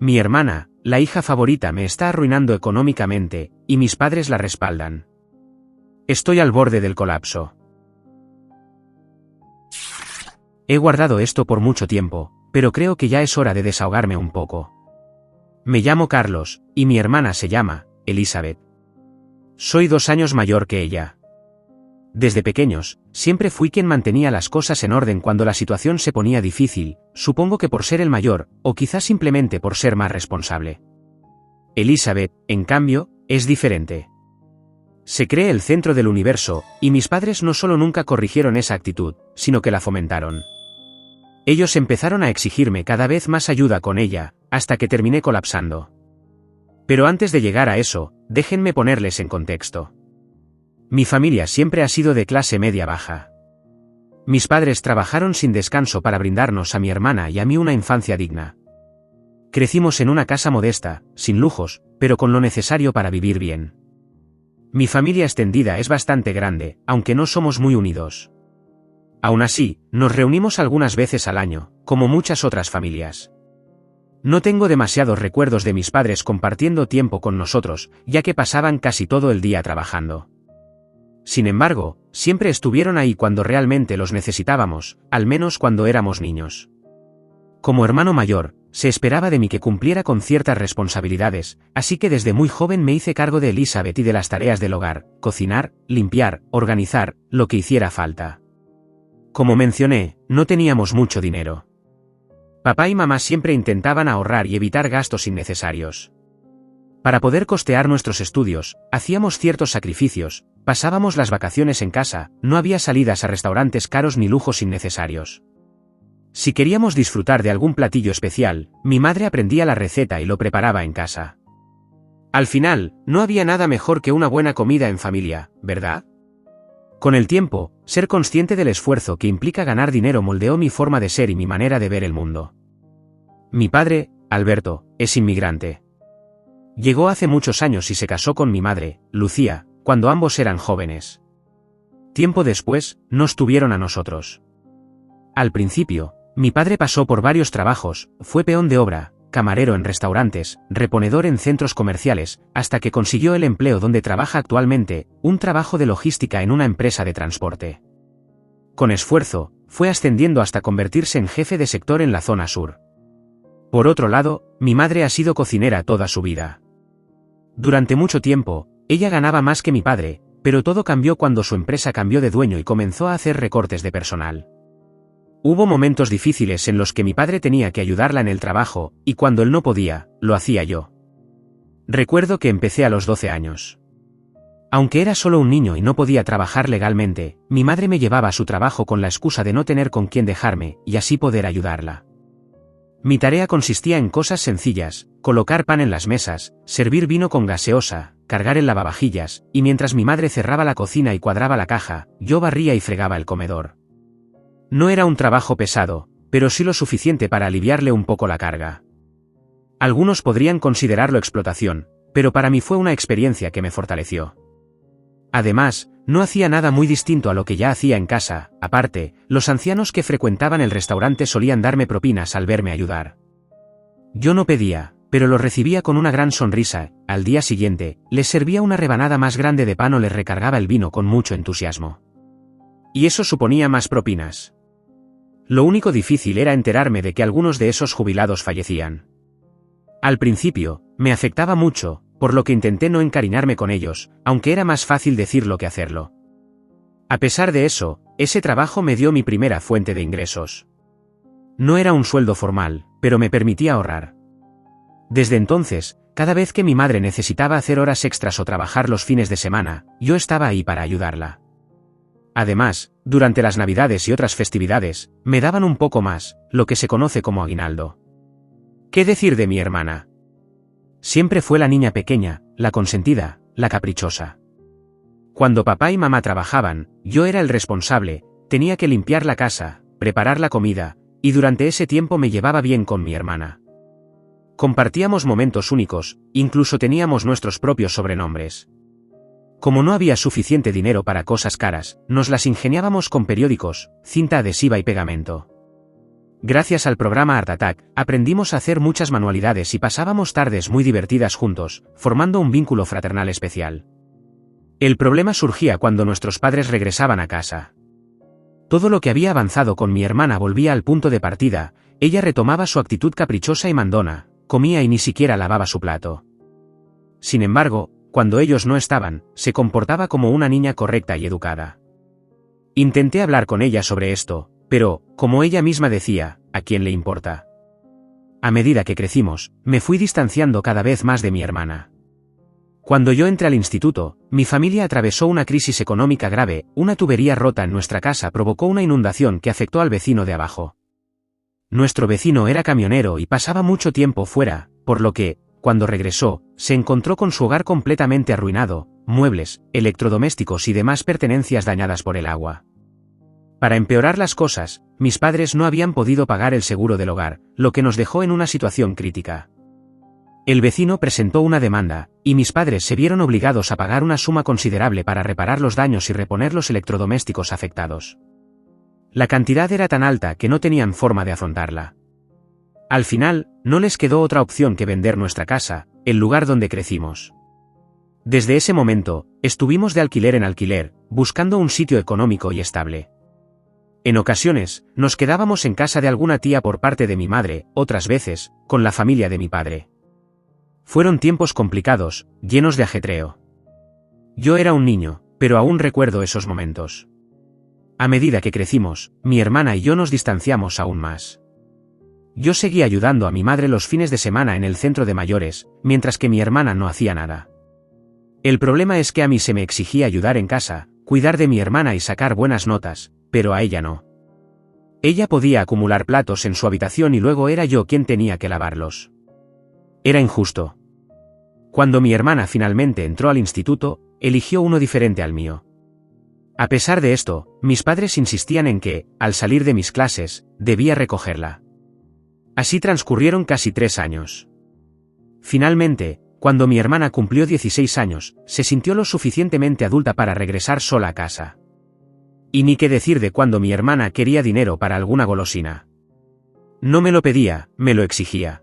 Mi hermana, la hija favorita, me está arruinando económicamente, y mis padres la respaldan. Estoy al borde del colapso. He guardado esto por mucho tiempo, pero creo que ya es hora de desahogarme un poco. Me llamo Carlos, y mi hermana se llama Elizabeth. Soy 2 años mayor que ella. Desde pequeños, siempre fui quien mantenía las cosas en orden cuando la situación se ponía difícil, supongo que por ser el mayor, o quizás simplemente por ser más responsable. Elizabeth, en cambio, es diferente. Se cree el centro del universo, y mis padres no solo nunca corrigieron esa actitud, sino que la fomentaron. Ellos empezaron a exigirme cada vez más ayuda con ella, hasta que terminé colapsando. Pero antes de llegar a eso, déjenme ponerles en contexto. Mi familia siempre ha sido de clase media baja. Mis padres trabajaron sin descanso para brindarnos a mi hermana y a mí una infancia digna. Crecimos en una casa modesta, sin lujos, pero con lo necesario para vivir bien. Mi familia extendida es bastante grande, aunque no somos muy unidos. Aún así, nos reunimos algunas veces al año, como muchas otras familias. No tengo demasiados recuerdos de mis padres compartiendo tiempo con nosotros, ya que pasaban casi todo el día trabajando. Sin embargo, siempre estuvieron ahí cuando realmente los necesitábamos, al menos cuando éramos niños. Como hermano mayor, se esperaba de mí que cumpliera con ciertas responsabilidades, así que desde muy joven me hice cargo de Elizabeth y de las tareas del hogar, cocinar, limpiar, organizar, lo que hiciera falta. Como mencioné, no teníamos mucho dinero. Papá y mamá siempre intentaban ahorrar y evitar gastos innecesarios. Para poder costear nuestros estudios, hacíamos ciertos sacrificios, pasábamos las vacaciones en casa, no había salidas a restaurantes caros ni lujos innecesarios. Si queríamos disfrutar de algún platillo especial, mi madre aprendía la receta y lo preparaba en casa. Al final, no había nada mejor que una buena comida en familia, ¿verdad? Con el tiempo, ser consciente del esfuerzo que implica ganar dinero moldeó mi forma de ser y mi manera de ver el mundo. Mi padre, Alberto, es inmigrante. Llegó hace muchos años y se casó con mi madre, Lucía, cuando ambos eran jóvenes. Tiempo después, nos tuvieron a nosotros. Al principio, mi padre pasó por varios trabajos, fue peón de obra, camarero en restaurantes, reponedor en centros comerciales, hasta que consiguió el empleo donde trabaja actualmente, un trabajo de logística en una empresa de transporte. Con esfuerzo, fue ascendiendo hasta convertirse en jefe de sector en la zona sur. Por otro lado, mi madre ha sido cocinera toda su vida. Durante mucho tiempo, ella ganaba más que mi padre, pero todo cambió cuando su empresa cambió de dueño y comenzó a hacer recortes de personal. Hubo momentos difíciles en los que mi padre tenía que ayudarla en el trabajo, y cuando él no podía, lo hacía yo. Recuerdo que empecé a los 12 años. Aunque era solo un niño y no podía trabajar legalmente, mi madre me llevaba a su trabajo con la excusa de no tener con quién dejarme, y así poder ayudarla. Mi tarea consistía en cosas sencillas, colocar pan en las mesas, servir vino con gaseosa, cargar el lavavajillas, y mientras mi madre cerraba la cocina y cuadraba la caja, yo barría y fregaba el comedor. No era un trabajo pesado, pero sí lo suficiente para aliviarle un poco la carga. Algunos podrían considerarlo explotación, pero para mí fue una experiencia que me fortaleció. Además, no hacía nada muy distinto a lo que ya hacía en casa, aparte, los ancianos que frecuentaban el restaurante solían darme propinas al verme ayudar. Yo no pedía, pero lo recibía con una gran sonrisa, al día siguiente, les servía una rebanada más grande de pan o les recargaba el vino con mucho entusiasmo. Y eso suponía más propinas. Lo único difícil era enterarme de que algunos de esos jubilados fallecían. Al principio, me afectaba mucho, por lo que intenté no encariñarme con ellos, aunque era más fácil decirlo que hacerlo. A pesar de eso, ese trabajo me dio mi primera fuente de ingresos. No era un sueldo formal, pero me permitía ahorrar. Desde entonces, cada vez que mi madre necesitaba hacer horas extras o trabajar los fines de semana, yo estaba ahí para ayudarla. Además, durante las Navidades y otras festividades, me daban un poco más, lo que se conoce como aguinaldo. ¿Qué decir de mi hermana? Siempre fue la niña pequeña, la consentida, la caprichosa. Cuando papá y mamá trabajaban, yo era el responsable, tenía que limpiar la casa, preparar la comida, y durante ese tiempo me llevaba bien con mi hermana. Compartíamos momentos únicos, incluso teníamos nuestros propios sobrenombres. Como no había suficiente dinero para cosas caras, nos las ingeniábamos con periódicos, cinta adhesiva y pegamento. Gracias al programa Art Attack, aprendimos a hacer muchas manualidades y pasábamos tardes muy divertidas juntos, formando un vínculo fraternal especial. El problema surgía cuando nuestros padres regresaban a casa. Todo lo que había avanzado con mi hermana volvía al punto de partida, ella retomaba su actitud caprichosa y mandona, comía y ni siquiera lavaba su plato. Sin embargo, cuando ellos no estaban, se comportaba como una niña correcta y educada. Intenté hablar con ella sobre esto, pero, como ella misma decía, ¿a quién le importa? A medida que crecimos, me fui distanciando cada vez más de mi hermana. Cuando yo entré al instituto, mi familia atravesó una crisis económica grave, una tubería rota en nuestra casa provocó una inundación que afectó al vecino de abajo. Nuestro vecino era camionero y pasaba mucho tiempo fuera, por lo que, cuando regresó, se encontró con su hogar completamente arruinado, muebles, electrodomésticos y demás pertenencias dañadas por el agua. Para empeorar las cosas, mis padres no habían podido pagar el seguro del hogar, lo que nos dejó en una situación crítica. El vecino presentó una demanda, y mis padres se vieron obligados a pagar una suma considerable para reparar los daños y reponer los electrodomésticos afectados. La cantidad era tan alta que no tenían forma de afrontarla. Al final, no les quedó otra opción que vender nuestra casa, el lugar donde crecimos. Desde ese momento, estuvimos de alquiler en alquiler, buscando un sitio económico y estable. En ocasiones, nos quedábamos en casa de alguna tía por parte de mi madre, otras veces, con la familia de mi padre. Fueron tiempos complicados, llenos de ajetreo. Yo era un niño, pero aún recuerdo esos momentos. A medida que crecimos, mi hermana y yo nos distanciamos aún más. Yo seguía ayudando a mi madre los fines de semana en el centro de mayores, mientras que mi hermana no hacía nada. El problema es que a mí se me exigía ayudar en casa, cuidar de mi hermana y sacar buenas notas, pero a ella no. Ella podía acumular platos en su habitación y luego era yo quien tenía que lavarlos. Era injusto. Cuando mi hermana finalmente entró al instituto, eligió uno diferente al mío. A pesar de esto, mis padres insistían en que, al salir de mis clases, debía recogerla. Así transcurrieron casi 3 años. Finalmente, cuando mi hermana cumplió 16 años, se sintió lo suficientemente adulta para regresar sola a casa. Y ni qué decir de cuando mi hermana quería dinero para alguna golosina. No me lo pedía, me lo exigía.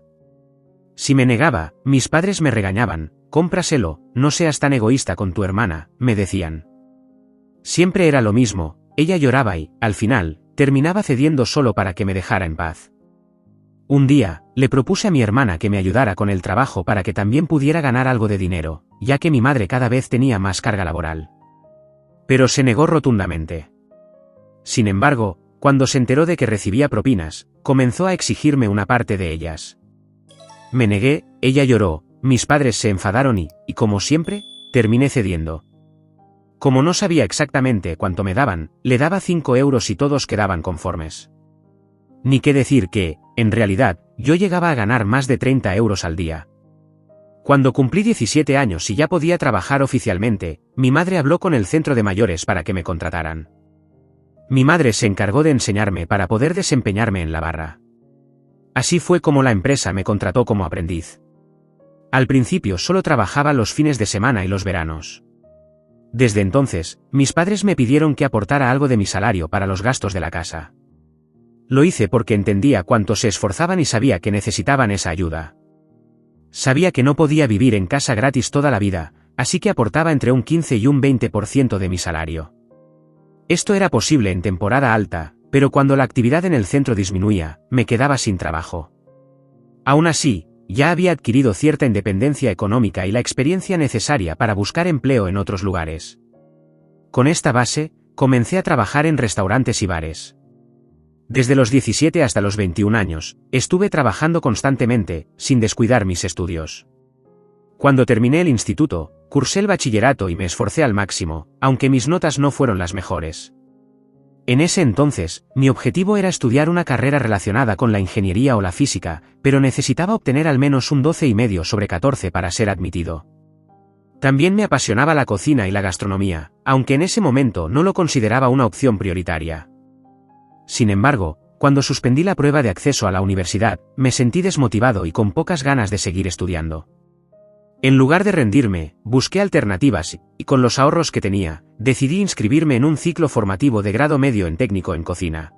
Si me negaba, mis padres me regañaban, cómpraselo, no seas tan egoísta con tu hermana, me decían. Siempre era lo mismo, ella lloraba y, al final, terminaba cediendo solo para que me dejara en paz. Un día, le propuse a mi hermana que me ayudara con el trabajo para que también pudiera ganar algo de dinero, ya que mi madre cada vez tenía más carga laboral. Pero se negó rotundamente. Sin embargo, cuando se enteró de que recibía propinas, comenzó a exigirme una parte de ellas. Me negué, ella lloró, mis padres se enfadaron y, como siempre, terminé cediendo. Como no sabía exactamente cuánto me daban, le daba 5 euros y todos quedaban conformes. Ni qué decir que, en realidad, yo llegaba a ganar más de 30 euros al día. Cuando cumplí 17 años y ya podía trabajar oficialmente, mi madre habló con el centro de mayores para que me contrataran. Mi madre se encargó de enseñarme para poder desempeñarme en la barra. Así fue como la empresa me contrató como aprendiz. Al principio solo trabajaba los fines de semana y los veranos. Desde entonces, mis padres me pidieron que aportara algo de mi salario para los gastos de la casa. Lo hice porque entendía cuánto se esforzaban y sabía que necesitaban esa ayuda. Sabía que no podía vivir en casa gratis toda la vida, así que aportaba entre un 15 y un 20% de mi salario. Esto era posible en temporada alta, pero cuando la actividad en el centro disminuía, me quedaba sin trabajo. Aún así, ya había adquirido cierta independencia económica y la experiencia necesaria para buscar empleo en otros lugares. Con esta base, comencé a trabajar en restaurantes y bares. Desde los 17 hasta los 21 años, estuve trabajando constantemente, sin descuidar mis estudios. Cuando terminé el instituto, cursé el bachillerato y me esforcé al máximo, aunque mis notas no fueron las mejores. En ese entonces, mi objetivo era estudiar una carrera relacionada con la ingeniería o la física, pero necesitaba obtener al menos un 12,5 sobre 14 para ser admitido. También me apasionaba la cocina y la gastronomía, aunque en ese momento no lo consideraba una opción prioritaria. Sin embargo, cuando suspendí la prueba de acceso a la universidad, me sentí desmotivado y con pocas ganas de seguir estudiando. En lugar de rendirme, busqué alternativas y, con los ahorros que tenía, decidí inscribirme en un ciclo formativo de grado medio en técnico en cocina.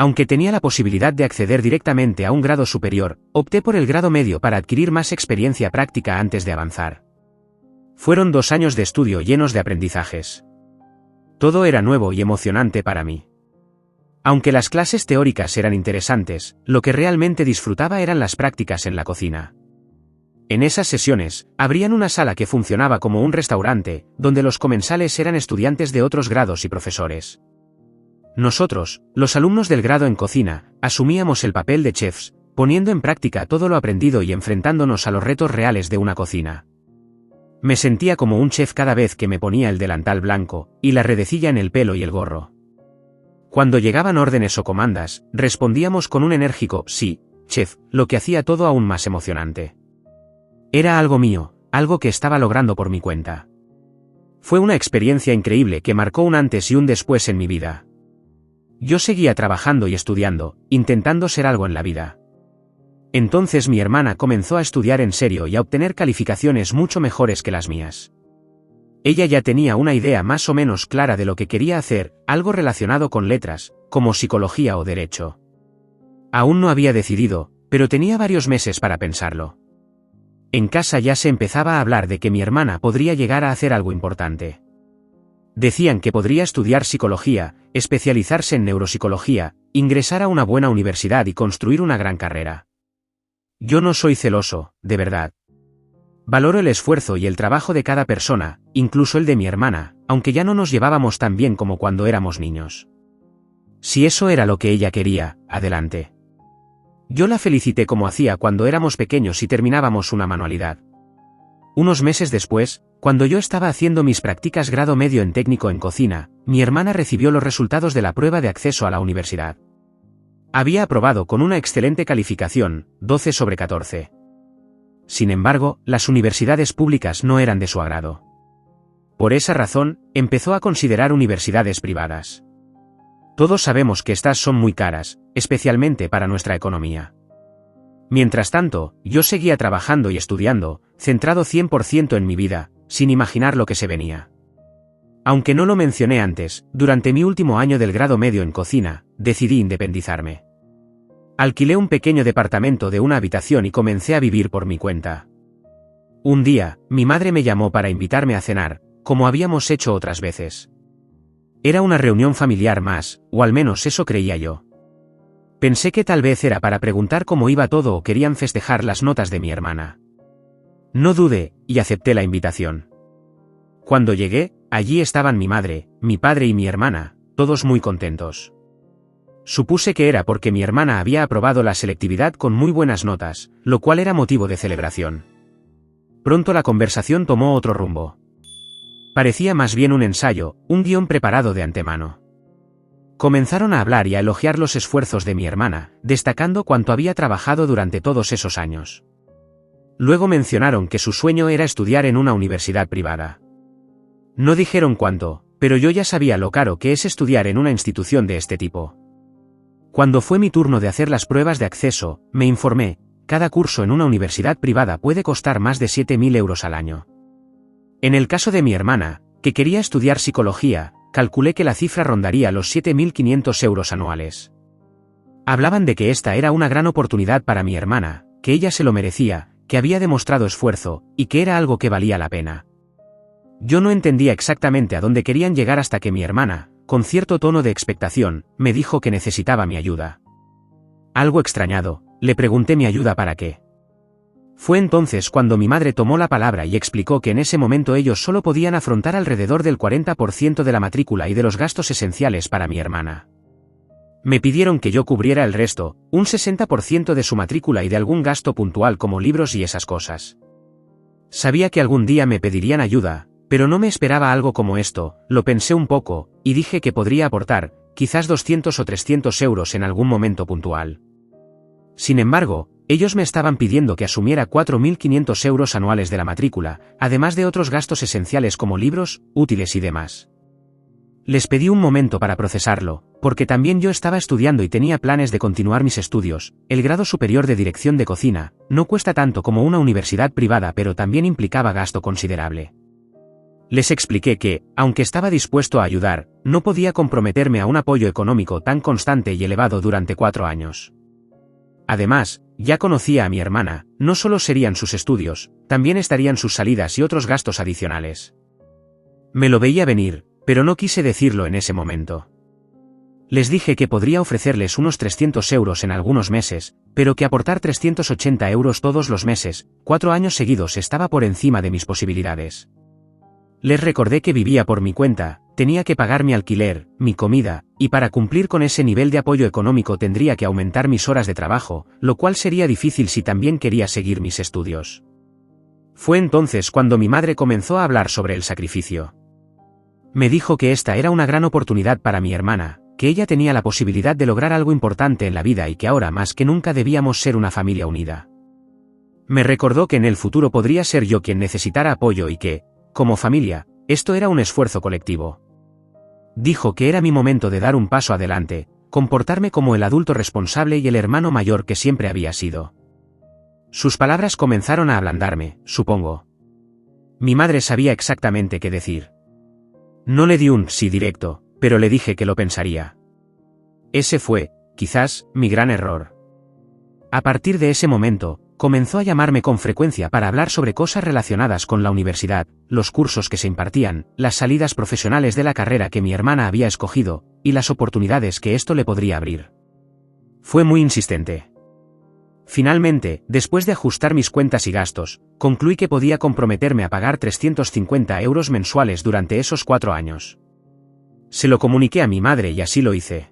Aunque tenía la posibilidad de acceder directamente a un grado superior, opté por el grado medio para adquirir más experiencia práctica antes de avanzar. Fueron 2 años de estudio llenos de aprendizajes. Todo era nuevo y emocionante para mí. Aunque las clases teóricas eran interesantes, lo que realmente disfrutaba eran las prácticas en la cocina. En esas sesiones, abrían una sala que funcionaba como un restaurante, donde los comensales eran estudiantes de otros grados y profesores. Nosotros, los alumnos del grado en cocina, asumíamos el papel de chefs, poniendo en práctica todo lo aprendido y enfrentándonos a los retos reales de una cocina. Me sentía como un chef cada vez que me ponía el delantal blanco, y la redecilla en el pelo y el gorro. Cuando llegaban órdenes o comandas, respondíamos con un enérgico «sí, chef», lo que hacía todo aún más emocionante. Era algo mío, algo que estaba logrando por mi cuenta. Fue una experiencia increíble que marcó un antes y un después en mi vida. Yo seguía trabajando y estudiando, intentando ser algo en la vida. Entonces mi hermana comenzó a estudiar en serio y a obtener calificaciones mucho mejores que las mías. Ella ya tenía una idea más o menos clara de lo que quería hacer, algo relacionado con letras, como psicología o derecho. Aún no había decidido, pero tenía varios meses para pensarlo. En casa ya se empezaba a hablar de que mi hermana podría llegar a hacer algo importante. Decían que podría estudiar psicología, especializarse en neuropsicología, ingresar a una buena universidad y construir una gran carrera. Yo no soy celoso, de verdad. Valoro el esfuerzo y el trabajo de cada persona, incluso el de mi hermana, aunque ya no nos llevábamos tan bien como cuando éramos niños. Si eso era lo que ella quería, adelante. Yo la felicité como hacía cuando éramos pequeños y terminábamos una manualidad. Unos meses después, cuando yo estaba haciendo mis prácticas grado medio en técnico en cocina, mi hermana recibió los resultados de la prueba de acceso a la universidad. Había aprobado con una excelente calificación, 12 sobre 14. Sin embargo, las universidades públicas no eran de su agrado. Por esa razón, empezó a considerar universidades privadas. Todos sabemos que estas son muy caras, especialmente para nuestra economía. Mientras tanto, yo seguía trabajando y estudiando, centrado 100% en mi vida, sin imaginar lo que se venía. Aunque no lo mencioné antes, durante mi último año del grado medio en cocina, decidí independizarme. Alquilé un pequeño departamento de una habitación y comencé a vivir por mi cuenta. Un día, mi madre me llamó para invitarme a cenar, como habíamos hecho otras veces. Era una reunión familiar más, o al menos eso creía yo. Pensé que tal vez era para preguntar cómo iba todo o querían festejar las notas de mi hermana. No dudé, y acepté la invitación. Cuando llegué, allí estaban mi madre, mi padre y mi hermana, todos muy contentos. Supuse que era porque mi hermana había aprobado la selectividad con muy buenas notas, lo cual era motivo de celebración. Pronto la conversación tomó otro rumbo. Parecía más bien un ensayo, un guión preparado de antemano. Comenzaron a hablar y a elogiar los esfuerzos de mi hermana, destacando cuánto había trabajado durante todos esos años. Luego mencionaron que su sueño era estudiar en una universidad privada. No dijeron cuánto, pero yo ya sabía lo caro que es estudiar en una institución de este tipo. Cuando fue mi turno de hacer las pruebas de acceso, me informé, cada curso en una universidad privada puede costar más de 7.000 euros al año. En el caso de mi hermana, que quería estudiar psicología, calculé que la cifra rondaría los 7.500 euros anuales. Hablaban de que esta era una gran oportunidad para mi hermana, que ella se lo merecía, que había demostrado esfuerzo, y que era algo que valía la pena. Yo no entendía exactamente a dónde querían llegar hasta que mi hermana, con cierto tono de expectación, me dijo que necesitaba mi ayuda. Algo extrañado, le pregunté mi ayuda para qué. Fue entonces cuando mi madre tomó la palabra y explicó que en ese momento ellos solo podían afrontar alrededor del 40% de la matrícula y de los gastos esenciales para mi hermana. Me pidieron que yo cubriera el resto, un 60% de su matrícula y de algún gasto puntual como libros y esas cosas. Sabía que algún día me pedirían ayuda, pero no me esperaba algo como esto, lo pensé un poco, y dije que podría aportar, quizás 200 o 300 euros en algún momento puntual. Sin embargo, ellos me estaban pidiendo que asumiera 4.500 euros anuales de la matrícula, además de otros gastos esenciales como libros, útiles y demás. Les pedí un momento para procesarlo, porque también yo estaba estudiando y tenía planes de continuar mis estudios. El grado superior de dirección de cocina no cuesta tanto como una universidad privada, pero también implicaba gasto considerable. Les expliqué que, aunque estaba dispuesto a ayudar, no podía comprometerme a un apoyo económico tan constante y elevado durante 4 años. Además, ya conocía a mi hermana, no solo serían sus estudios, también estarían sus salidas y otros gastos adicionales. Me lo veía venir, pero no quise decirlo en ese momento. Les dije que podría ofrecerles unos 300 euros en algunos meses, pero que aportar 380 euros todos los meses, 4 años seguidos estaba por encima de mis posibilidades. Les recordé que vivía por mi cuenta, tenía que pagar mi alquiler, mi comida, y para cumplir con ese nivel de apoyo económico tendría que aumentar mis horas de trabajo, lo cual sería difícil si también quería seguir mis estudios. Fue entonces cuando mi madre comenzó a hablar sobre el sacrificio. Me dijo que esta era una gran oportunidad para mi hermana, que ella tenía la posibilidad de lograr algo importante en la vida y que ahora más que nunca debíamos ser una familia unida. Me recordó que en el futuro podría ser yo quien necesitara apoyo y que, como familia, esto era un esfuerzo colectivo. Dijo que era mi momento de dar un paso adelante, comportarme como el adulto responsable y el hermano mayor que siempre había sido. Sus palabras comenzaron a ablandarme, supongo. Mi madre sabía exactamente qué decir. No le di un sí directo, pero le dije que lo pensaría. Ese fue, quizás, mi gran error. A partir de ese momento, comenzó a llamarme con frecuencia para hablar sobre cosas relacionadas con la universidad, los cursos que se impartían, las salidas profesionales de la carrera que mi hermana había escogido, y las oportunidades que esto le podría abrir. Fue muy insistente. Finalmente, después de ajustar mis cuentas y gastos, concluí que podía comprometerme a pagar 350 euros mensuales durante esos 4 años. Se lo comuniqué a mi madre y así lo hice.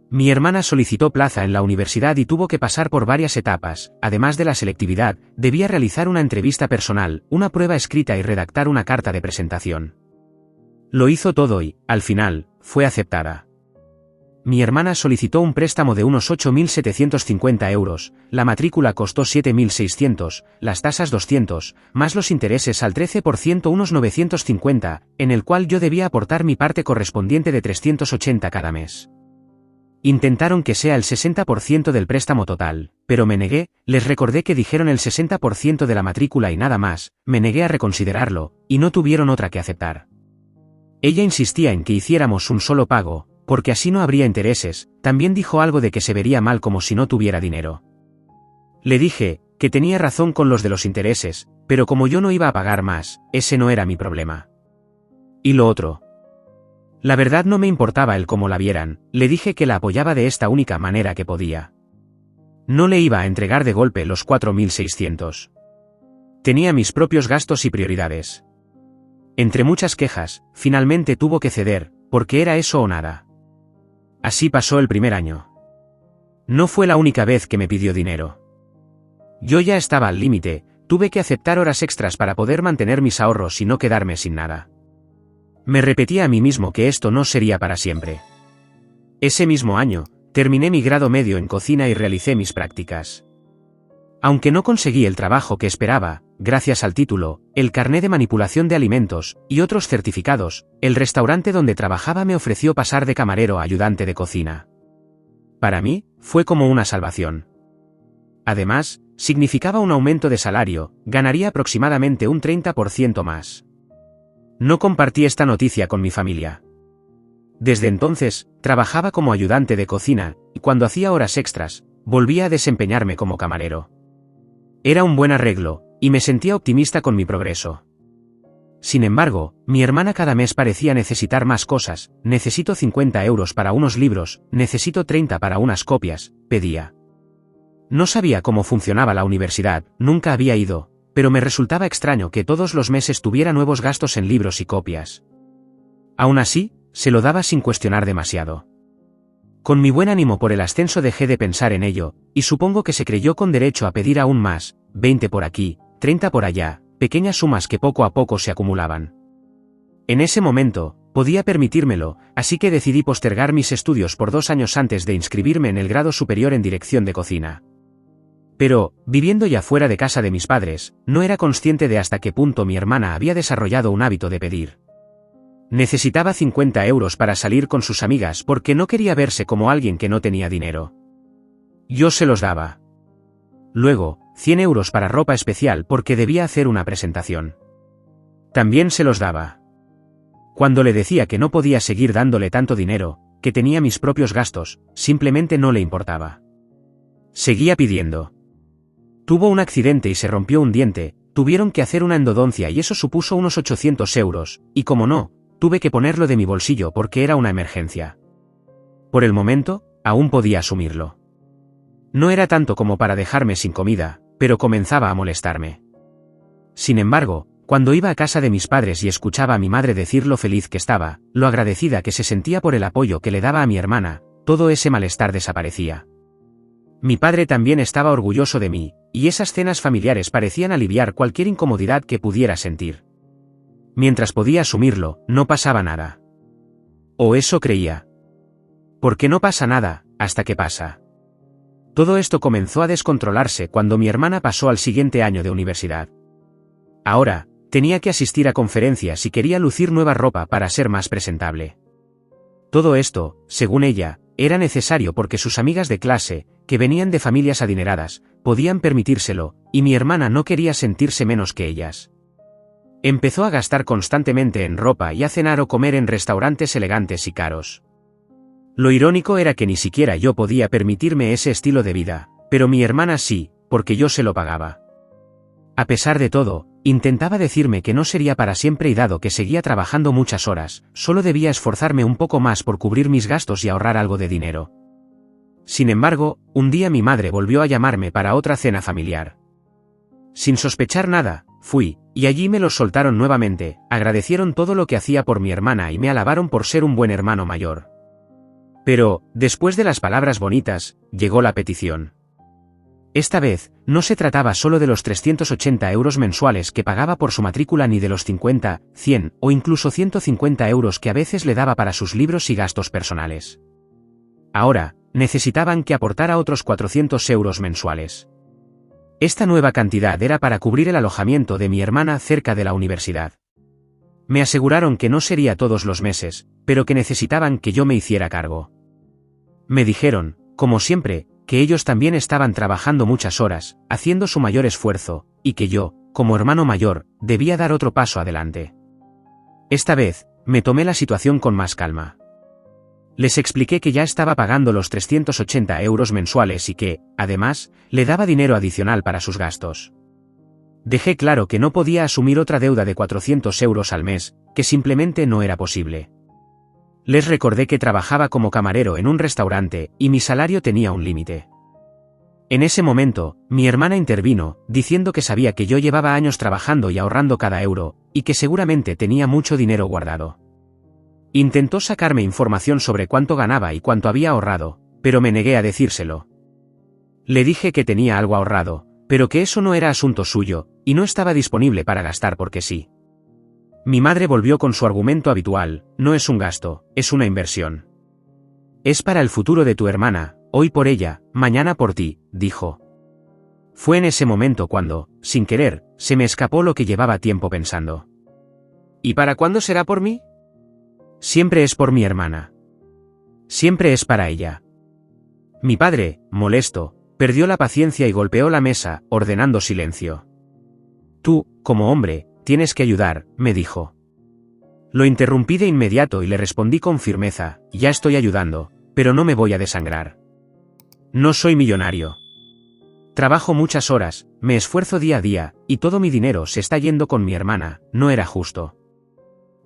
Mi hermana solicitó plaza en la universidad y tuvo que pasar por varias etapas, además de la selectividad, debía realizar una entrevista personal, una prueba escrita y redactar una carta de presentación. Lo hizo todo y, al final, fue aceptada. Mi hermana solicitó un préstamo de unos 8.750 euros, la matrícula costó 7.600, las tasas 200, más los intereses al 13% unos 950, en el cual yo debía aportar mi parte correspondiente de 380 cada mes. Intentaron que sea el 60% del préstamo total, pero me negué, les recordé que dijeron el 60% de la matrícula y nada más, me negué a reconsiderarlo, y no tuvieron otra que aceptar. Ella insistía en que hiciéramos un solo pago, porque así no habría intereses, también dijo algo de que se vería mal como si no tuviera dinero. Le dije, que tenía razón con los de los intereses, pero como yo no iba a pagar más, ese no era mi problema. ¿Y lo otro? La verdad no me importaba el cómo la vieran, le dije que la apoyaba de esta única manera que podía. No le iba a entregar de golpe los 4.600. Tenía mis propios gastos y prioridades. Entre muchas quejas, finalmente tuvo que ceder, porque era eso o nada. Así pasó el primer año. No fue la única vez que me pidió dinero. Yo ya estaba al límite, tuve que aceptar horas extras para poder mantener mis ahorros y no quedarme sin nada. Me repetía a mí mismo que esto no sería para siempre. Ese mismo año, terminé mi grado medio en cocina y realicé mis prácticas. Aunque no conseguí el trabajo que esperaba, gracias al título, el carné de manipulación de alimentos, y otros certificados, el restaurante donde trabajaba me ofreció pasar de camarero a ayudante de cocina. Para mí, fue como una salvación. Además, significaba un aumento de salario, ganaría aproximadamente un 30% más. No compartí esta noticia con mi familia. Desde entonces, trabajaba como ayudante de cocina, y cuando hacía horas extras, volvía a desempeñarme como camarero. Era un buen arreglo, y me sentía optimista con mi progreso. Sin embargo, mi hermana cada mes parecía necesitar más cosas, necesito 50 euros para unos libros, necesito 30 para unas copias, pedía. No sabía cómo funcionaba la universidad, nunca había ido, pero me resultaba extraño que todos los meses tuviera nuevos gastos en libros y copias. Aún así, se lo daba sin cuestionar demasiado. Con mi buen ánimo por el ascenso dejé de pensar en ello, y supongo que se creyó con derecho a pedir aún más, 20 por aquí, 30 por allá, pequeñas sumas que poco a poco se acumulaban. En ese momento, podía permitírmelo, así que decidí postergar mis estudios por 2 años antes de inscribirme en el grado superior en dirección de cocina. Pero, viviendo ya fuera de casa de mis padres, no era consciente de hasta qué punto mi hermana había desarrollado un hábito de pedir. Necesitaba 50 euros para salir con sus amigas porque no quería verse como alguien que no tenía dinero. Yo se los daba. Luego, 100 euros para ropa especial porque debía hacer una presentación. También se los daba. Cuando le decía que no podía seguir dándole tanto dinero, que tenía mis propios gastos, simplemente no le importaba. Seguía pidiendo. Tuvo un accidente y se rompió un diente, tuvieron que hacer una endodoncia y eso supuso unos 800 euros, y como no, tuve que ponerlo de mi bolsillo porque era una emergencia. Por el momento, aún podía asumirlo. No era tanto como para dejarme sin comida, pero comenzaba a molestarme. Sin embargo, cuando iba a casa de mis padres y escuchaba a mi madre decir lo feliz que estaba, lo agradecida que se sentía por el apoyo que le daba a mi hermana, todo ese malestar desaparecía. Mi padre también estaba orgulloso de mí, y esas cenas familiares parecían aliviar cualquier incomodidad que pudiera sentir. Mientras podía asumirlo, no pasaba nada. O eso creía. Porque no pasa nada, hasta que pasa. Todo esto comenzó a descontrolarse cuando mi hermana pasó al siguiente año de universidad. Ahora, tenía que asistir a conferencias y quería lucir nueva ropa para ser más presentable. Todo esto, según ella, era necesario porque sus amigas de clase, que venían de familias adineradas, podían permitírselo, y mi hermana no quería sentirse menos que ellas. Empezó a gastar constantemente en ropa y a cenar o comer en restaurantes elegantes y caros. Lo irónico era que ni siquiera yo podía permitirme ese estilo de vida, pero mi hermana sí, porque yo se lo pagaba. A pesar de todo, intentaba decirme que no sería para siempre y dado que seguía trabajando muchas horas, solo debía esforzarme un poco más por cubrir mis gastos y ahorrar algo de dinero. Sin embargo, un día mi madre volvió a llamarme para otra cena familiar. Sin sospechar nada, fui, y allí me los soltaron nuevamente, agradecieron todo lo que hacía por mi hermana y me alabaron por ser un buen hermano mayor. Pero, después de las palabras bonitas, llegó la petición. Esta vez, no se trataba solo de los 380 euros mensuales que pagaba por su matrícula ni de los 50, 100 o incluso 150 euros que a veces le daba para sus libros y gastos personales. Ahora, necesitaban que aportara otros 400 euros mensuales. Esta nueva cantidad era para cubrir el alojamiento de mi hermana cerca de la universidad. Me aseguraron que no sería todos los meses, pero que necesitaban que yo me hiciera cargo. Me dijeron, como siempre, que ellos también estaban trabajando muchas horas, haciendo su mayor esfuerzo, y que yo, como hermano mayor, debía dar otro paso adelante. Esta vez, me tomé la situación con más calma. Les expliqué que ya estaba pagando los 380 euros mensuales y que, además, le daba dinero adicional para sus gastos. Dejé claro que no podía asumir otra deuda de 400 euros al mes, que simplemente no era posible. Les recordé que trabajaba como camarero en un restaurante, y mi salario tenía un límite. En ese momento, mi hermana intervino, diciendo que sabía que yo llevaba años trabajando y ahorrando cada euro, y que seguramente tenía mucho dinero guardado. Intentó sacarme información sobre cuánto ganaba y cuánto había ahorrado, pero me negué a decírselo. Le dije que tenía algo ahorrado, pero que eso no era asunto suyo, y no estaba disponible para gastar porque sí. Mi madre volvió con su argumento habitual, no es un gasto, es una inversión. Es para el futuro de tu hermana, hoy por ella, mañana por ti, dijo. Fue en ese momento cuando, sin querer, se me escapó lo que llevaba tiempo pensando. ¿Y para cuándo será por mí? Siempre es por mi hermana. Siempre es para ella. Mi padre, molesto, perdió la paciencia y golpeó la mesa, ordenando silencio. Tú, como hombre, tienes que ayudar, me dijo. Lo interrumpí de inmediato y le respondí con firmeza, ya estoy ayudando, pero no me voy a desangrar. No soy millonario. Trabajo muchas horas, me esfuerzo día a día, y todo mi dinero se está yendo con mi hermana, no era justo.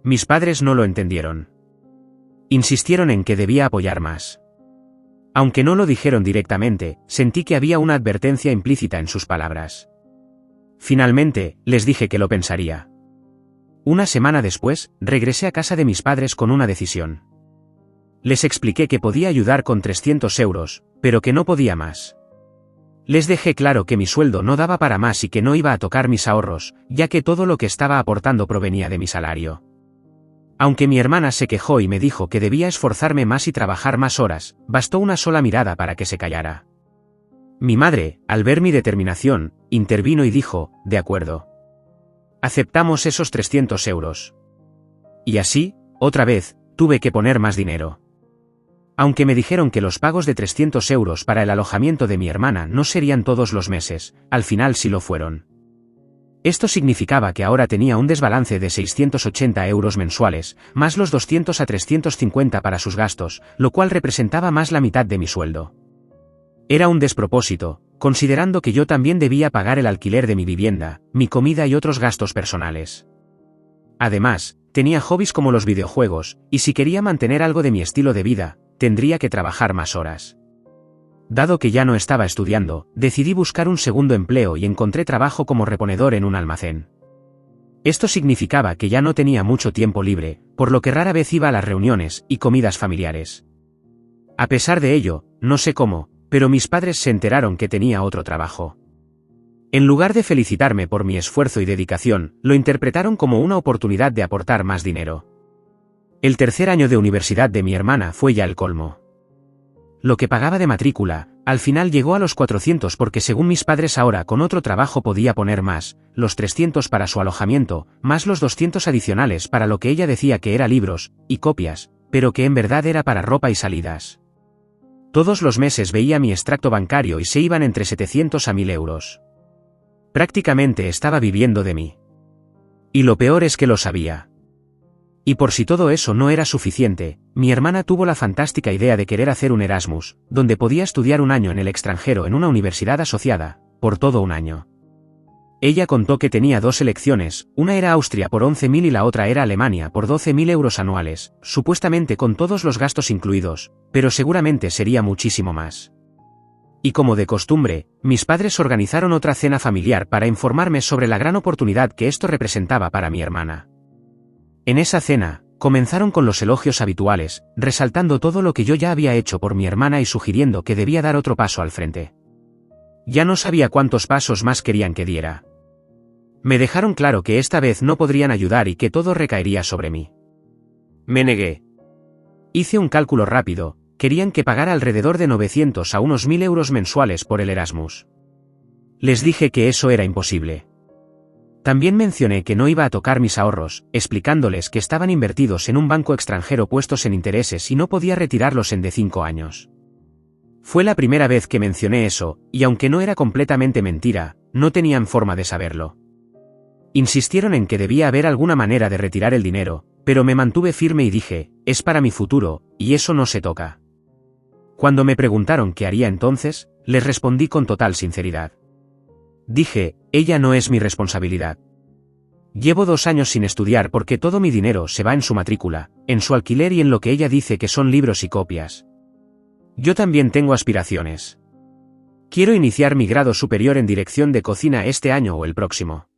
Mis padres no lo entendieron. Insistieron en que debía apoyar más. Aunque no lo dijeron directamente, sentí que había una advertencia implícita en sus palabras. Finalmente, les dije que lo pensaría. Una semana después, regresé a casa de mis padres con una decisión. Les expliqué que podía ayudar con 300 euros, pero que no podía más. Les dejé claro que mi sueldo no daba para más y que no iba a tocar mis ahorros, ya que todo lo que estaba aportando provenía de mi salario. Aunque mi hermana se quejó y me dijo que debía esforzarme más y trabajar más horas, bastó una sola mirada para que se callara. Mi madre, al ver mi determinación, intervino y dijo, de acuerdo. Aceptamos esos 300 euros. Y así, otra vez, tuve que poner más dinero. Aunque me dijeron que los pagos de 300 euros para el alojamiento de mi hermana no serían todos los meses, al final sí lo fueron. Esto significaba que ahora tenía un desbalance de 680 euros mensuales, más los 200 a 350 para sus gastos, lo cual representaba más la mitad de mi sueldo. Era un despropósito, considerando que yo también debía pagar el alquiler de mi vivienda, mi comida y otros gastos personales. Además, tenía hobbies como los videojuegos, y si quería mantener algo de mi estilo de vida, tendría que trabajar más horas. Dado que ya no estaba estudiando, decidí buscar un segundo empleo y encontré trabajo como reponedor en un almacén. Esto significaba que ya no tenía mucho tiempo libre, por lo que rara vez iba a las reuniones y comidas familiares. A pesar de ello, no sé cómo, pero mis padres se enteraron que tenía otro trabajo. En lugar de felicitarme por mi esfuerzo y dedicación, lo interpretaron como una oportunidad de aportar más dinero. El tercer año de universidad de mi hermana fue ya el colmo. Lo que pagaba de matrícula, al final llegó a los 400 porque según mis padres ahora con otro trabajo podía poner más, los 300 para su alojamiento, más los 200 adicionales para lo que ella decía que era libros y copias, pero que en verdad era para ropa y salidas. Todos los meses veía mi extracto bancario y se iban entre 700 a 1000 euros. Prácticamente estaba viviendo de mí. Y lo peor es que lo sabía. Y por si todo eso no era suficiente, mi hermana tuvo la fantástica idea de querer hacer un Erasmus, donde podía estudiar un año en el extranjero en una universidad asociada, por todo un año. Ella contó que tenía dos elecciones, una era Austria por 11.000 y la otra era Alemania por 12.000 euros anuales, supuestamente con todos los gastos incluidos, pero seguramente sería muchísimo más. Y como de costumbre, mis padres organizaron otra cena familiar para informarme sobre la gran oportunidad que esto representaba para mi hermana. En esa cena, comenzaron con los elogios habituales, resaltando todo lo que yo ya había hecho por mi hermana y sugiriendo que debía dar otro paso al frente. Ya no sabía cuántos pasos más querían que diera. Me dejaron claro que esta vez no podrían ayudar y que todo recaería sobre mí. Me negué. Hice un cálculo rápido, querían que pagara alrededor de 900 a unos 1000 euros mensuales por el Erasmus. Les dije que eso era imposible. También mencioné que no iba a tocar mis ahorros, explicándoles que estaban invertidos en un banco extranjero puestos en intereses y no podía retirarlos en de 5 años. Fue la primera vez que mencioné eso, y aunque no era completamente mentira, no tenían forma de saberlo. Insistieron en que debía haber alguna manera de retirar el dinero, pero me mantuve firme y dije, es para mi futuro, y eso no se toca. Cuando me preguntaron qué haría entonces, les respondí con total sinceridad. Dije, ella no es mi responsabilidad. Llevo 2 años sin estudiar porque todo mi dinero se va en su matrícula, en su alquiler y en lo que ella dice que son libros y copias. Yo también tengo aspiraciones. Quiero iniciar mi grado superior en dirección de cocina este año o el próximo.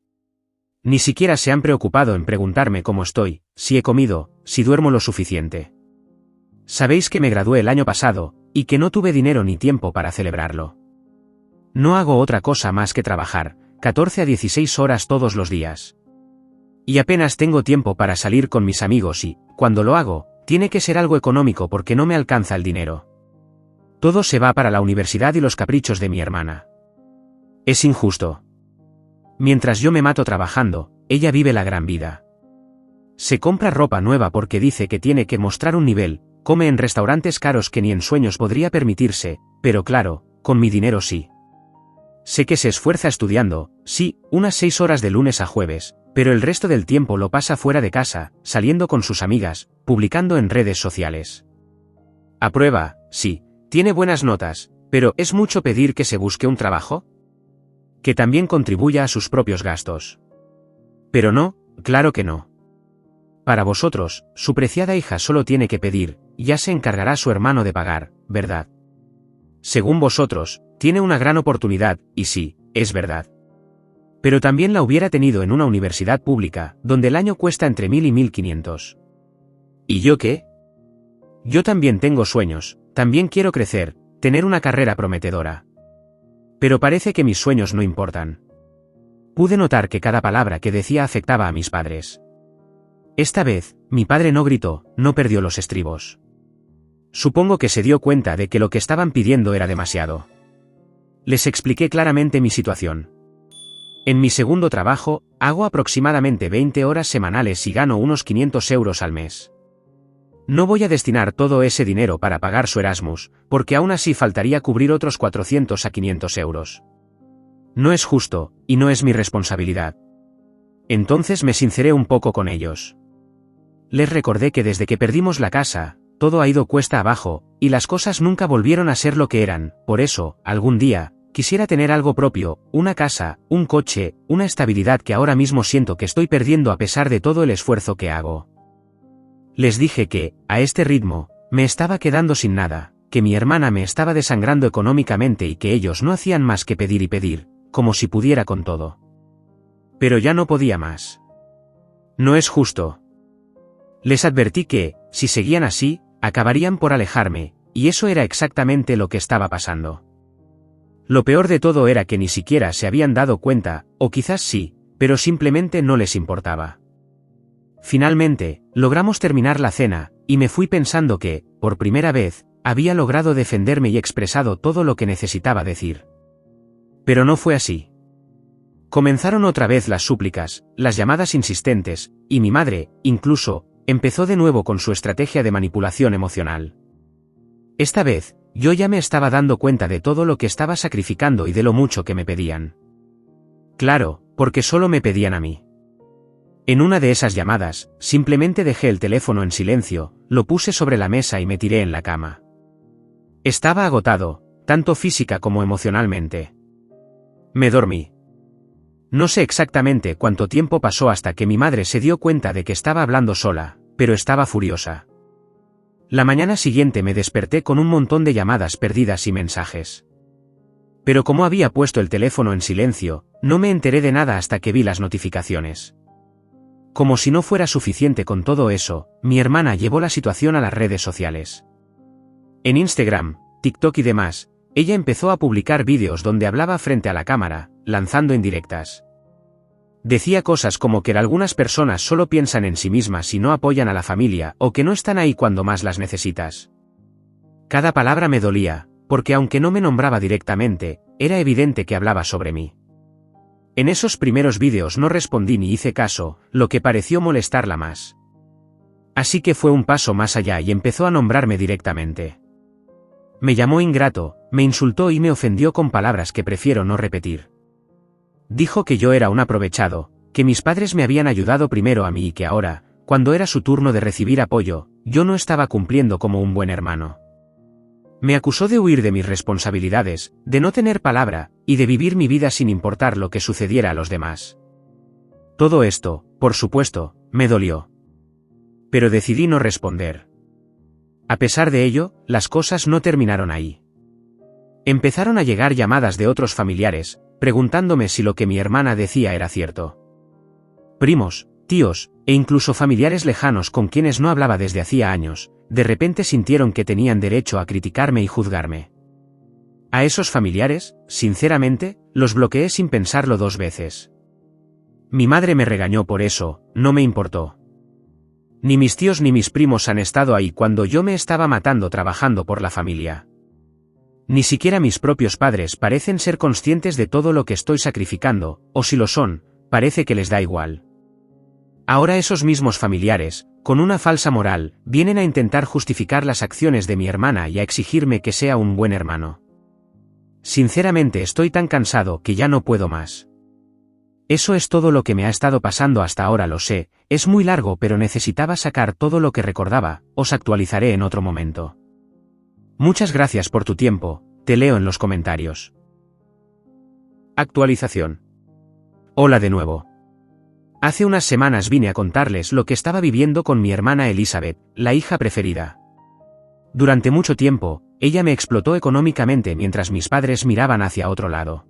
Ni siquiera se han preocupado en preguntarme cómo estoy, si he comido, si duermo lo suficiente. Sabéis que me gradué el año pasado, y que no tuve dinero ni tiempo para celebrarlo. No hago otra cosa más que trabajar, 14 a 16 horas todos los días. Y apenas tengo tiempo para salir con mis amigos y, cuando lo hago, tiene que ser algo económico porque no me alcanza el dinero. Todo se va para la universidad y los caprichos de mi hermana. Es injusto. Mientras yo me mato trabajando, ella vive la gran vida. Se compra ropa nueva porque dice que tiene que mostrar un nivel, come en restaurantes caros que ni en sueños podría permitirse, pero claro, con mi dinero sí. Sé que se esfuerza estudiando, sí, unas 6 horas de lunes a jueves, pero el resto del tiempo lo pasa fuera de casa, saliendo con sus amigas, publicando en redes sociales. Aprueba, sí, tiene buenas notas, pero ¿es mucho pedir que se busque un trabajo? Que también contribuya a sus propios gastos. Pero no, claro que no. Para vosotros, su preciada hija solo tiene que pedir, ya se encargará su hermano de pagar, ¿verdad? Según vosotros, tiene una gran oportunidad, y sí, es verdad. Pero también la hubiera tenido en una universidad pública, donde el año cuesta entre 1000 y 1500. ¿Y yo qué? Yo también tengo sueños, también quiero crecer, tener una carrera prometedora. Pero parece que mis sueños no importan. Pude notar que cada palabra que decía afectaba a mis padres. Esta vez, mi padre no gritó, no perdió los estribos. Supongo que se dio cuenta de que lo que estaban pidiendo era demasiado. Les expliqué claramente mi situación. En mi segundo trabajo, hago aproximadamente 20 horas semanales y gano unos 500 euros al mes. No voy a destinar todo ese dinero para pagar su Erasmus, porque aún así faltaría cubrir otros 400 a 500 euros. No es justo, y no es mi responsabilidad. Entonces me sinceré un poco con ellos. Les recordé que desde que perdimos la casa, todo ha ido cuesta abajo, y las cosas nunca volvieron a ser lo que eran. Por eso, algún día, quisiera tener algo propio, una casa, un coche, una estabilidad que ahora mismo siento que estoy perdiendo a pesar de todo el esfuerzo que hago. Les dije que, a este ritmo, me estaba quedando sin nada, que mi hermana me estaba desangrando económicamente y que ellos no hacían más que pedir y pedir, como si pudiera con todo. Pero ya no podía más. No es justo. Les advertí que, si seguían así, acabarían por alejarme, y eso era exactamente lo que estaba pasando. Lo peor de todo era que ni siquiera se habían dado cuenta, o quizás sí, pero simplemente no les importaba. Finalmente, logramos terminar la cena, y me fui pensando que, por primera vez, había logrado defenderme y expresado todo lo que necesitaba decir. Pero no fue así. Comenzaron otra vez las súplicas, las llamadas insistentes, y mi madre, incluso, empezó de nuevo con su estrategia de manipulación emocional. Esta vez, yo ya me estaba dando cuenta de todo lo que estaba sacrificando y de lo mucho que me pedían. Claro, porque solo me pedían a mí. En una de esas llamadas, simplemente dejé el teléfono en silencio, lo puse sobre la mesa y me tiré en la cama. Estaba agotado, tanto física como emocionalmente. Me dormí. No sé exactamente cuánto tiempo pasó hasta que mi madre se dio cuenta de que estaba hablando sola, pero estaba furiosa. La mañana siguiente me desperté con un montón de llamadas perdidas y mensajes. Pero como había puesto el teléfono en silencio, no me enteré de nada hasta que vi las notificaciones. Como si no fuera suficiente con todo eso, mi hermana llevó la situación a las redes sociales. En Instagram, TikTok y demás, ella empezó a publicar vídeos donde hablaba frente a la cámara, lanzando indirectas. Decía cosas como que algunas personas solo piensan en sí mismas y no apoyan a la familia, o que no están ahí cuando más las necesitas. Cada palabra me dolía, porque aunque no me nombraba directamente, era evidente que hablaba sobre mí. En esos primeros vídeos no respondí ni hice caso, lo que pareció molestarla más. Así que fue un paso más allá y empezó a nombrarme directamente. Me llamó ingrato, me insultó y me ofendió con palabras que prefiero no repetir. Dijo que yo era un aprovechado, que mis padres me habían ayudado primero a mí y que ahora, cuando era su turno de recibir apoyo, yo no estaba cumpliendo como un buen hermano. Me acusó de huir de mis responsabilidades, de no tener palabra, y de vivir mi vida sin importar lo que sucediera a los demás. Todo esto, por supuesto, me dolió. Pero decidí no responder. A pesar de ello, las cosas no terminaron ahí. Empezaron a llegar llamadas de otros familiares, preguntándome si lo que mi hermana decía era cierto. Primos, tíos, e incluso familiares lejanos con quienes no hablaba desde hacía años, de repente sintieron que tenían derecho a criticarme y juzgarme. A esos familiares, sinceramente, los bloqueé sin pensarlo dos veces. Mi madre me regañó por eso, no me importó. Ni mis tíos ni mis primos han estado ahí cuando yo me estaba matando trabajando por la familia. Ni siquiera mis propios padres parecen ser conscientes de todo lo que estoy sacrificando, o si lo son, parece que les da igual. Ahora esos mismos familiares, con una falsa moral, vienen a intentar justificar las acciones de mi hermana y a exigirme que sea un buen hermano. Sinceramente estoy tan cansado que ya no puedo más. Eso es todo lo que me ha estado pasando hasta ahora, lo sé, es muy largo pero necesitaba sacar todo lo que recordaba, os actualizaré en otro momento. Muchas gracias por tu tiempo, te leo en los comentarios. Actualización. Hola de nuevo. Hace unas semanas vine a contarles lo que estaba viviendo con mi hermana Elizabeth, la hija preferida. Durante mucho tiempo, ella me explotó económicamente mientras mis padres miraban hacia otro lado.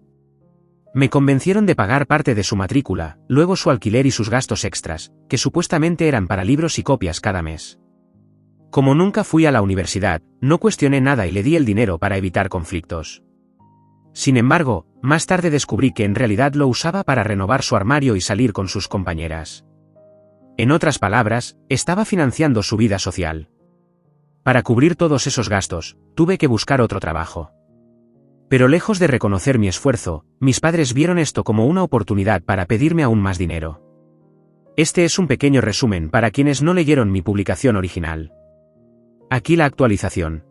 Me convencieron de pagar parte de su matrícula, luego su alquiler y sus gastos extras, que supuestamente eran para libros y copias cada mes. Como nunca fui a la universidad, no cuestioné nada y le di el dinero para evitar conflictos. Sin embargo, más tarde descubrí que en realidad lo usaba para renovar su armario y salir con sus compañeras. En otras palabras, estaba financiando su vida social. Para cubrir todos esos gastos, tuve que buscar otro trabajo. Pero lejos de reconocer mi esfuerzo, mis padres vieron esto como una oportunidad para pedirme aún más dinero. Este es un pequeño resumen para quienes no leyeron mi publicación original. Aquí la actualización.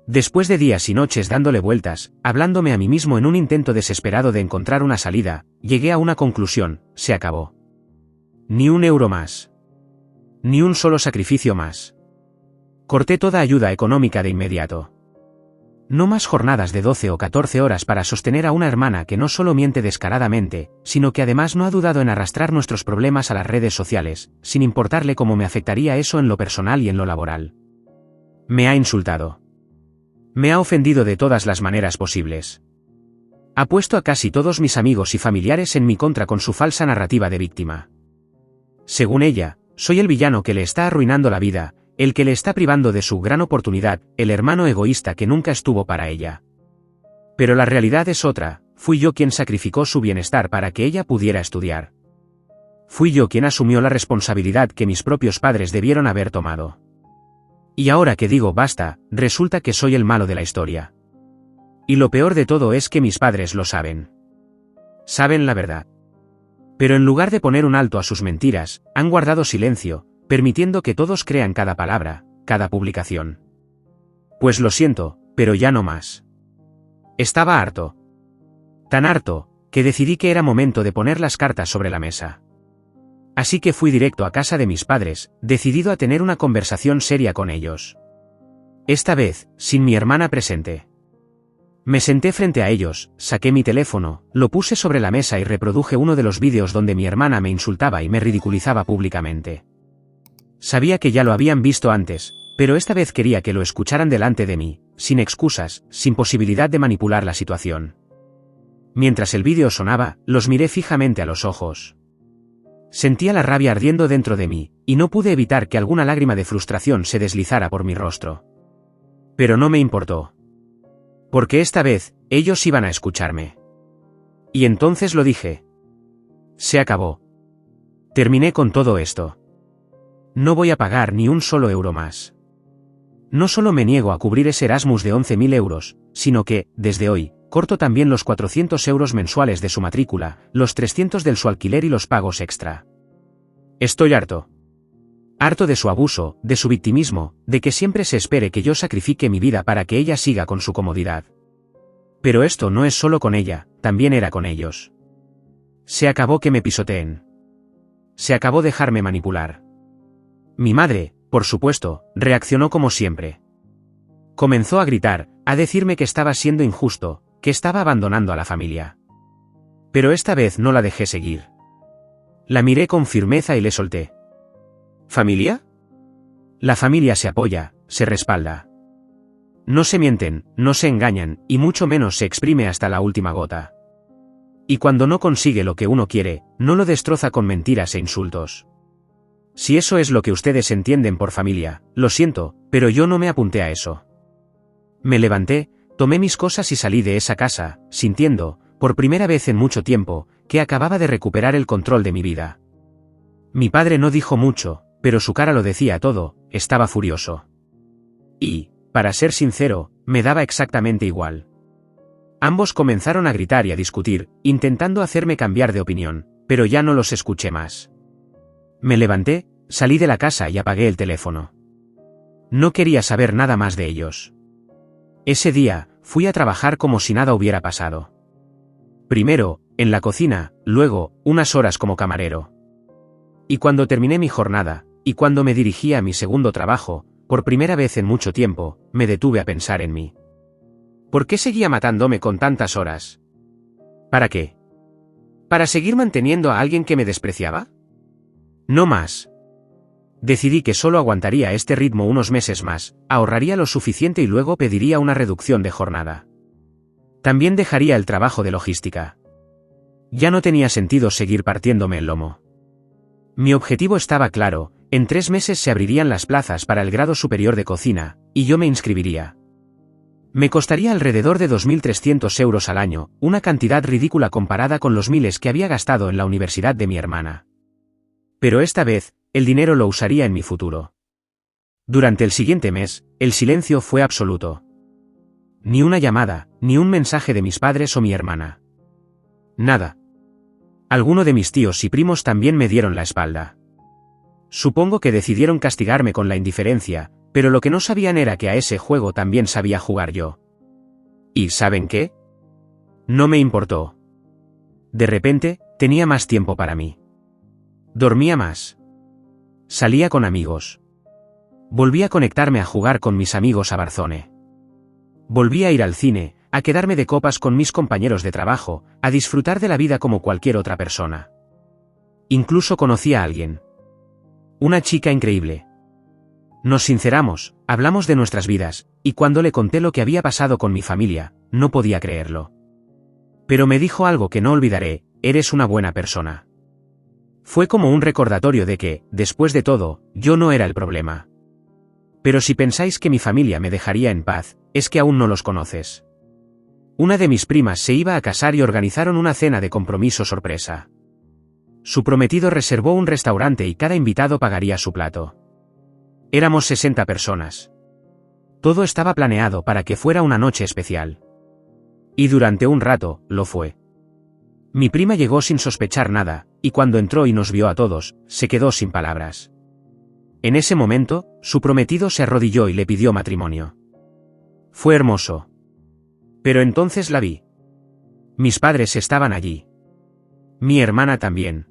Después de días y noches dándole vueltas, hablándome a mí mismo en un intento desesperado de encontrar una salida, llegué a una conclusión: se acabó. Ni un euro más. Ni un solo sacrificio más. Corté toda ayuda económica de inmediato. No más jornadas de 12 o 14 horas para sostener a una hermana que no solo miente descaradamente, sino que además no ha dudado en arrastrar nuestros problemas a las redes sociales, sin importarle cómo me afectaría eso en lo personal y en lo laboral. Me ha insultado. Me ha ofendido de todas las maneras posibles. Ha puesto a casi todos mis amigos y familiares en mi contra con su falsa narrativa de víctima. Según ella, soy el villano que le está arruinando la vida, el que le está privando de su gran oportunidad, el hermano egoísta que nunca estuvo para ella. Pero la realidad es otra, fui yo quien sacrificó su bienestar para que ella pudiera estudiar. Fui yo quien asumió la responsabilidad que mis propios padres debieron haber tomado. Y ahora que digo basta, resulta que soy el malo de la historia. Y lo peor de todo es que mis padres lo saben. Saben la verdad. Pero en lugar de poner un alto a sus mentiras, han guardado silencio, permitiendo que todos crean cada palabra, cada publicación. Pues lo siento, pero ya no más. Estaba harto. Tan harto, que decidí que era momento de poner las cartas sobre la mesa. Así que fui directo a casa de mis padres, decidido a tener una conversación seria con ellos. Esta vez, sin mi hermana presente. Me senté frente a ellos, saqué mi teléfono, lo puse sobre la mesa y reproduje uno de los vídeos donde mi hermana me insultaba y me ridiculizaba públicamente. Sabía que ya lo habían visto antes, pero esta vez quería que lo escucharan delante de mí, sin excusas, sin posibilidad de manipular la situación. Mientras el vídeo sonaba, los miré fijamente a los ojos. Sentía la rabia ardiendo dentro de mí, y no pude evitar que alguna lágrima de frustración se deslizara por mi rostro. Pero no me importó. Porque esta vez, ellos iban a escucharme. Y entonces lo dije. Se acabó. Terminé con todo esto. No voy a pagar ni un solo euro más. No solo me niego a cubrir ese Erasmus de 11.000 euros, sino que, desde hoy, corto también los 400 euros mensuales de su matrícula, los 300 del su alquiler y los pagos extra. Estoy harto. Harto de su abuso, de su victimismo, de que siempre se espere que yo sacrifique mi vida para que ella siga con su comodidad. Pero esto no es solo con ella, también era con ellos. Se acabó que me pisoteen. Se acabó dejarme manipular. Mi madre, por supuesto, reaccionó como siempre. Comenzó a gritar, a decirme que estaba siendo injusto, que estaba abandonando a la familia. Pero esta vez no la dejé seguir. La miré con firmeza y le solté. ¿Familia? La familia se apoya, se respalda. No se mienten, no se engañan, y mucho menos se exprime hasta la última gota. Y cuando no consigue lo que uno quiere, no lo destroza con mentiras e insultos. Si eso es lo que ustedes entienden por familia, lo siento, pero yo no me apunté a eso. Me levanté, tomé mis cosas y salí de esa casa, sintiendo, por primera vez en mucho tiempo, que acababa de recuperar el control de mi vida. Mi padre no dijo mucho, pero su cara lo decía todo, estaba furioso. Y, para ser sincero, me daba exactamente igual. Ambos comenzaron a gritar y a discutir, intentando hacerme cambiar de opinión, pero ya no los escuché más. Me levanté, salí de la casa y apagué el teléfono. No quería saber nada más de ellos. Ese día, fui a trabajar como si nada hubiera pasado. Primero, en la cocina, luego, unas horas como camarero. Y cuando terminé mi jornada, y cuando me dirigía a mi segundo trabajo, por primera vez en mucho tiempo, me detuve a pensar en mí. ¿Por qué seguía matándome con tantas horas? ¿Para qué? ¿Para seguir manteniendo a alguien que me despreciaba? No más. Decidí que solo aguantaría este ritmo unos meses más, ahorraría lo suficiente y luego pediría una reducción de jornada. También dejaría el trabajo de logística. Ya no tenía sentido seguir partiéndome el lomo. Mi objetivo estaba claro, en 3 meses se abrirían las plazas para el grado superior de cocina, y yo me inscribiría. Me costaría alrededor de 2.300 euros al año, una cantidad ridícula comparada con los miles que había gastado en la universidad de mi hermana. Pero esta vez, el dinero lo usaría en mi futuro. Durante el siguiente mes, el silencio fue absoluto. Ni una llamada, ni un mensaje de mis padres o mi hermana. Nada. Alguno de mis tíos y primos también me dieron la espalda. Supongo que decidieron castigarme con la indiferencia, pero lo que no sabían era que a ese juego también sabía jugar yo. ¿Y saben qué? No me importó. De repente, tenía más tiempo para mí. Dormía más. Salía con amigos. Volví a conectarme a jugar con mis amigos a Warzone. Volví a ir al cine, a quedarme de copas con mis compañeros de trabajo, a disfrutar de la vida como cualquier otra persona. Incluso conocí a alguien. Una chica increíble. Nos sinceramos, hablamos de nuestras vidas, y cuando le conté lo que había pasado con mi familia, no podía creerlo. Pero me dijo algo que no olvidaré: eres una buena persona. Fue como un recordatorio de que, después de todo, yo no era el problema. Pero si pensáis que mi familia me dejaría en paz, es que aún no los conoces. Una de mis primas se iba a casar y organizaron una cena de compromiso sorpresa. Su prometido reservó un restaurante y cada invitado pagaría su plato. Éramos 60 personas. Todo estaba planeado para que fuera una noche especial. Y durante un rato, lo fue. Mi prima llegó sin sospechar nada, y cuando entró y nos vio a todos, se quedó sin palabras. En ese momento, su prometido se arrodilló y le pidió matrimonio. Fue hermoso. Pero entonces la vi. Mis padres estaban allí. Mi hermana también.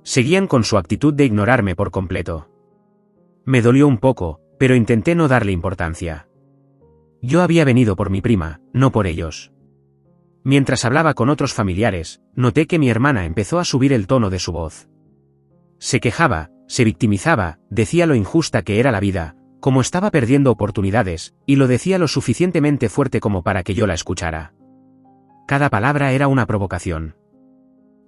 Seguían con su actitud de ignorarme por completo. Me dolió un poco, pero intenté no darle importancia. Yo había venido por mi prima, no por ellos. Mientras hablaba con otros familiares, noté que mi hermana empezó a subir el tono de su voz. Se quejaba, se victimizaba, decía lo injusta que era la vida, cómo estaba perdiendo oportunidades, y lo decía lo suficientemente fuerte como para que yo la escuchara. Cada palabra era una provocación.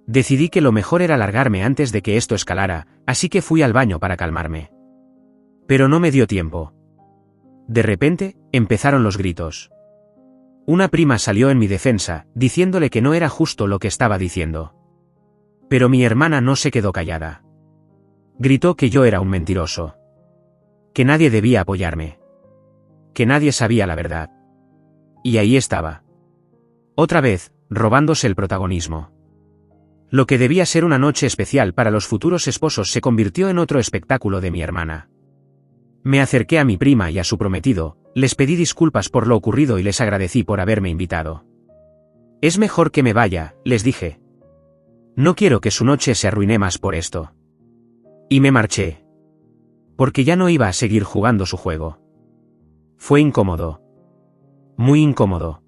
Decidí que lo mejor era largarme antes de que esto escalara, así que fui al baño para calmarme. Pero no me dio tiempo. De repente, empezaron los gritos. Una prima salió en mi defensa, diciéndole que no era justo lo que estaba diciendo. Pero mi hermana no se quedó callada. Gritó que yo era un mentiroso. Que nadie debía apoyarme. Que nadie sabía la verdad. Y ahí estaba. Otra vez, robándose el protagonismo. Lo que debía ser una noche especial para los futuros esposos se convirtió en otro espectáculo de mi hermana. Me acerqué a mi prima y a su prometido, les pedí disculpas por lo ocurrido y les agradecí por haberme invitado. Es mejor que me vaya, les dije. No quiero que su noche se arruine más por esto. Y me marché. Porque ya no iba a seguir jugando su juego. Fue incómodo. Muy incómodo.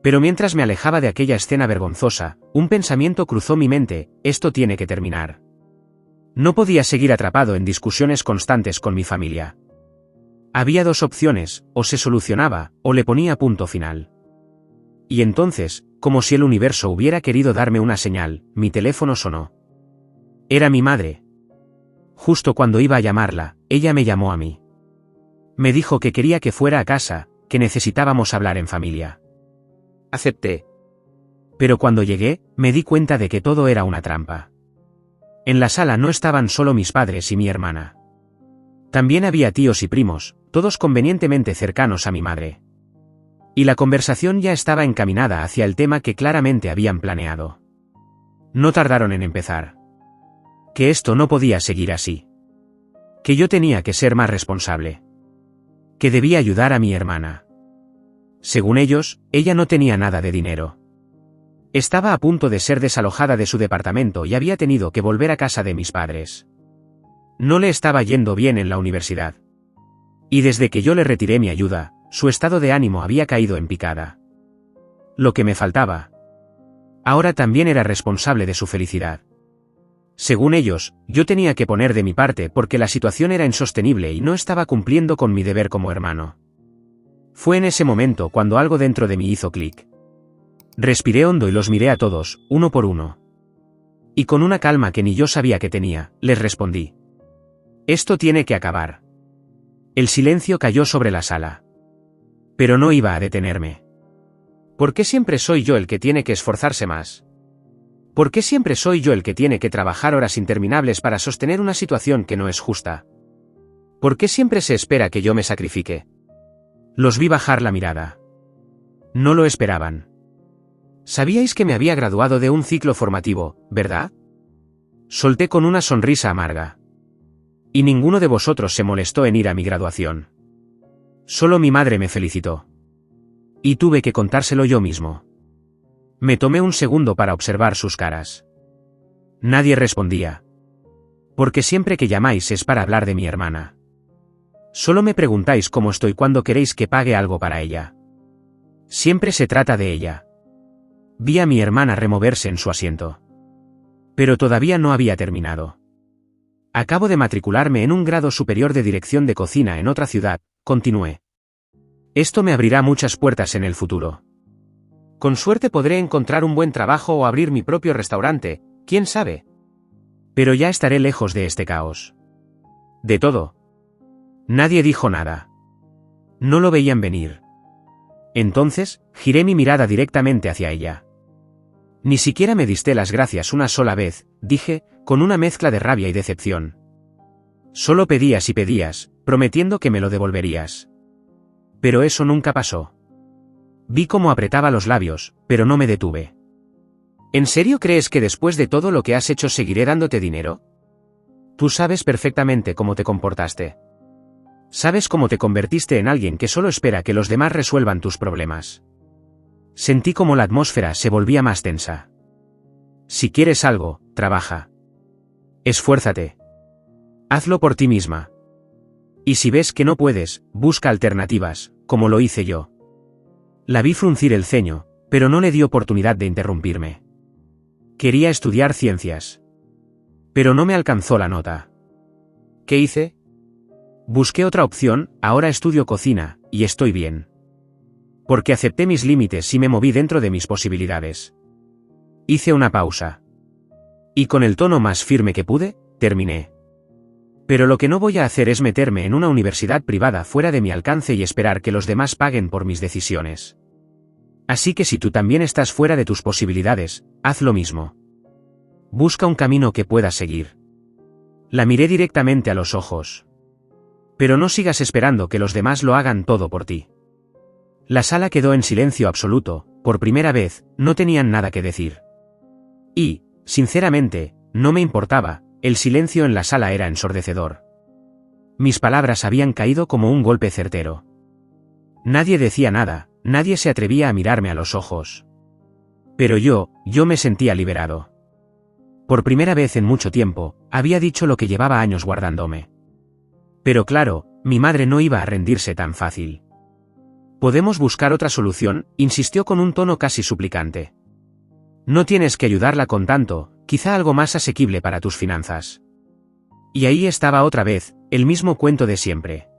Pero mientras me alejaba de aquella escena vergonzosa, un pensamiento cruzó mi mente: esto tiene que terminar. No podía seguir atrapado en discusiones constantes con mi familia. Había dos opciones: o se solucionaba, o le ponía punto final. Y entonces, como si el universo hubiera querido darme una señal, mi teléfono sonó. Era mi madre. Justo cuando iba a llamarla, ella me llamó a mí. Me dijo que quería que fuera a casa, que necesitábamos hablar en familia. Acepté. Pero cuando llegué, me di cuenta de que todo era una trampa. En la sala no estaban solo mis padres y mi hermana. También había tíos y primos, todos convenientemente cercanos a mi madre. Y la conversación ya estaba encaminada hacia el tema que claramente habían planeado. No tardaron en empezar. Que esto no podía seguir así. Que yo tenía que ser más responsable. Que debía ayudar a mi hermana. Según ellos, ella no tenía nada de dinero. Estaba a punto de ser desalojada de su departamento y había tenido que volver a casa de mis padres. No le estaba yendo bien en la universidad. Y desde que yo le retiré mi ayuda, su estado de ánimo había caído en picada. Lo que me faltaba. Ahora también era responsable de su felicidad. Según ellos, yo tenía que poner de mi parte porque la situación era insostenible y no estaba cumpliendo con mi deber como hermano. Fue en ese momento cuando algo dentro de mí hizo clic. Respiré hondo y los miré a todos, uno por uno. Y con una calma que ni yo sabía que tenía, les respondí. Esto tiene que acabar. El silencio cayó sobre la sala. Pero no iba a detenerme. ¿Por qué siempre soy yo el que tiene que esforzarse más? ¿Por qué siempre soy yo el que tiene que trabajar horas interminables para sostener una situación que no es justa? ¿Por qué siempre se espera que yo me sacrifique? Los vi bajar la mirada. No lo esperaban. Sabíais que me había graduado de un ciclo formativo, ¿verdad? Solté con una sonrisa amarga. Y ninguno de vosotros se molestó en ir a mi graduación. Solo mi madre me felicitó. Y tuve que contárselo yo mismo. Me tomé un segundo para observar sus caras. Nadie respondía. Porque siempre que llamáis es para hablar de mi hermana. Solo me preguntáis cómo estoy cuando queréis que pague algo para ella. Siempre se trata de ella. Vi a mi hermana removerse en su asiento. Pero todavía no había terminado. Acabo de matricularme en un grado superior de dirección de cocina en otra ciudad, continué. Esto me abrirá muchas puertas en el futuro. Con suerte podré encontrar un buen trabajo o abrir mi propio restaurante, quién sabe. Pero ya estaré lejos de este caos. De todo. Nadie dijo nada. No lo veían venir. Entonces, giré mi mirada directamente hacia ella. Ni siquiera me diste las gracias una sola vez, dije, con una mezcla de rabia y decepción. Solo pedías y pedías, prometiendo que me lo devolverías. Pero eso nunca pasó. Vi cómo apretaba los labios, pero no me detuve. ¿En serio crees que después de todo lo que has hecho seguiré dándote dinero? Tú sabes perfectamente cómo te comportaste. Sabes cómo te convertiste en alguien que solo espera que los demás resuelvan tus problemas. Sentí como la atmósfera se volvía más tensa. Si quieres algo, trabaja. Esfuérzate. Hazlo por ti misma. Y si ves que no puedes, busca alternativas, como lo hice yo. La vi fruncir el ceño, pero no le di oportunidad de interrumpirme. Quería estudiar ciencias. Pero no me alcanzó la nota. ¿Qué hice? Busqué otra opción, ahora estudio cocina, y estoy bien. Porque acepté mis límites y me moví dentro de mis posibilidades. Hice una pausa. Y con el tono más firme que pude, terminé. Pero lo que no voy a hacer es meterme en una universidad privada fuera de mi alcance y esperar que los demás paguen por mis decisiones. Así que si tú también estás fuera de tus posibilidades, haz lo mismo. Busca un camino que puedas seguir. La miré directamente a los ojos. Pero no sigas esperando que los demás lo hagan todo por ti. La sala quedó en silencio absoluto, por primera vez, no tenían nada que decir. Y, sinceramente, no me importaba, el silencio en la sala era ensordecedor. Mis palabras habían caído como un golpe certero. Nadie decía nada, nadie se atrevía a mirarme a los ojos. Pero yo me sentía liberado. Por primera vez en mucho tiempo, había dicho lo que llevaba años guardándome. Pero claro, mi madre no iba a rendirse tan fácil. «Podemos buscar otra solución», insistió con un tono casi suplicante. «No tienes que ayudarla con tanto, quizá algo más asequible para tus finanzas». Y ahí estaba otra vez, el mismo cuento de siempre.